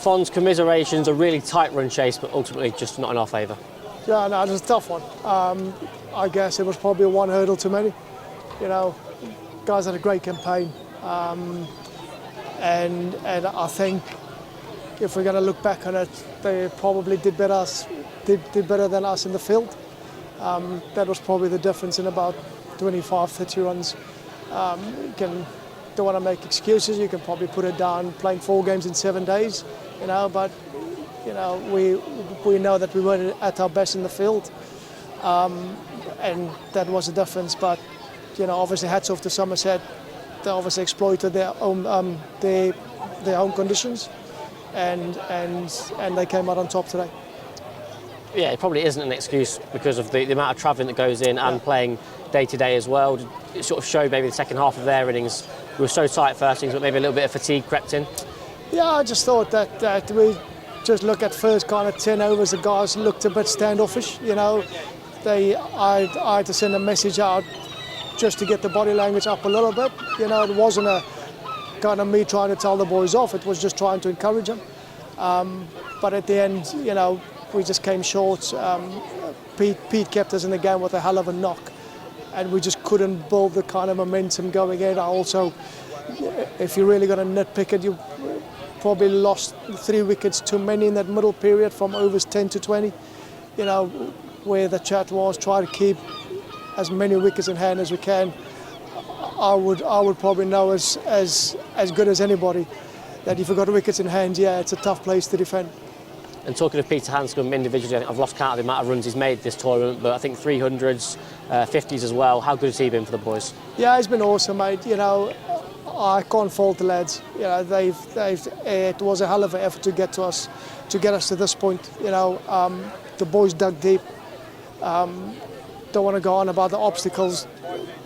Fons, commiserations, a really tight run chase, but ultimately just not in our favour. Yeah, no, it was a tough one. I guess it was probably one hurdle too many. You know, guys had a great campaign, and I think if we're going to look back on it, they probably did better than us in the field. That was probably the difference in about 25, 30 runs. Don't want to make excuses. You can probably put it down playing 4 games in 7 days, you know. But you know, we know that we weren't at our best in the field, and that was the difference. But you know, obviously, hats off to Somerset. They obviously exploited their own their home conditions, and they came out on top today. Yeah, it probably isn't an excuse because of the amount of travelling that goes in and playing day to day as well. It sort of showed maybe the second half of their innings. We were so tight first innings, but maybe a little bit of fatigue crept in. Yeah, I just thought that we just look at first kind of 10 overs, the guys looked a bit standoffish. You know, I had to send a message out just to get the body language up a little bit. You know, it wasn't a kind of me trying to tell the boys off. It was just trying to encourage them. But at the end, you know, we just came short. Pete kept us in the game with a hell of a knock, and we just couldn't build the kind of momentum going in. Also, if you're really going to nitpick it, you probably lost 3 wickets too many in that middle period from overs 10 to 20. You know, where the chat was, try to keep as many wickets in hand as we can. I would probably know as good as anybody that if you've got wickets in hand, yeah, it's a tough place to defend. And talking of Peter Hanscom individually, I've lost count of the amount of runs he's made this tournament, but I think 300s, 50s as well. How good has he been for the boys? Yeah, he's been awesome, mate. You know, I can't fault the lads. You know, it was a hell of an effort to get us to this point. You know, the boys dug deep. Don't want to go on about the obstacles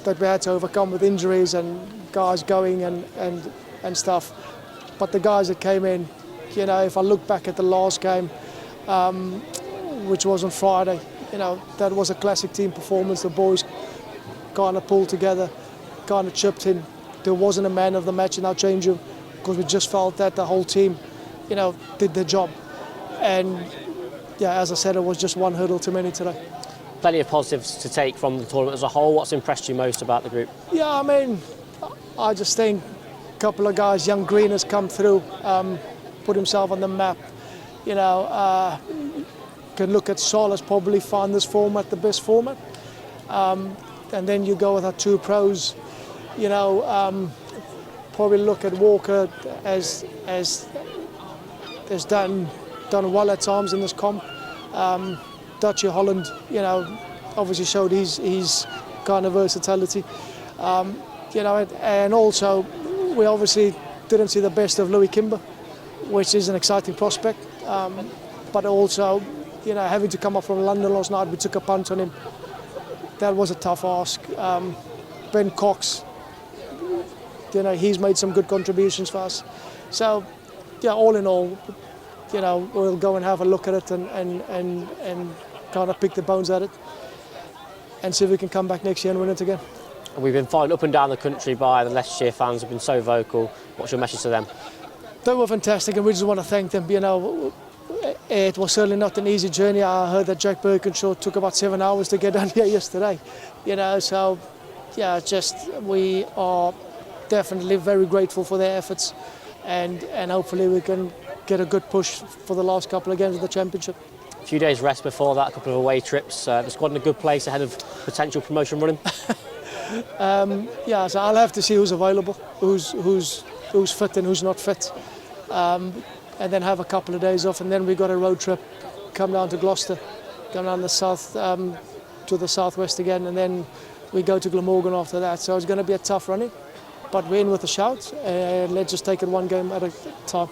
that we had to overcome with injuries and guys going and stuff. But the guys that came in, you know, if I look back at the last game, which was on Friday, you know, that was a classic team performance. The boys kind of pulled together, kind of chipped in. There wasn't a man of the match in our change room because we just felt that the whole team, you know, did their job. And yeah, as I said, it was just one hurdle too many today. Plenty of positives to take from the tournament as a whole. What's impressed you most about the group? Yeah, I mean, I just think a couple of guys, young Green has come through, put himself on the map. You know, can look at Sol as probably found this format the best format. And then you go with our 2 pros. You know, probably look at Walker as done well at times in this comp. Dutchy Holland, you know, obviously showed his kind of versatility. You know, and also we obviously didn't see the best of Louis Kimber, which is an exciting prospect. But also, you know, having to come up from London last night, we took a punt on him. That was a tough ask. Ben Cox, you know, he's made some good contributions for us. So, yeah, all in all, you know, we'll go and have a look at it and kind of pick the bones at it and see if we can come back next year and win it again. We've been followed up and down the country by the Leicestershire fans who've been so vocal. What's your message to them? They were fantastic and we just want to thank them. You know, it was certainly not an easy journey. I heard that Jack Birkinshaw took about 7 hours to get down here yesterday. You know, so yeah, we are definitely very grateful for their efforts and hopefully we can get a good push for the last couple of games of the championship. A few days rest before that, a couple of away trips. The squad in a good place ahead of potential promotion running. Yeah, so I'll have to see who's available, who's fit and who's not fit, and then have a couple of days off, and then we've got a road trip, come down to Gloucester, come down the south to the southwest again, and then we go to Glamorgan after that. So it's going to be a tough running, but we're in with a shout. Let's just take it one game at a time.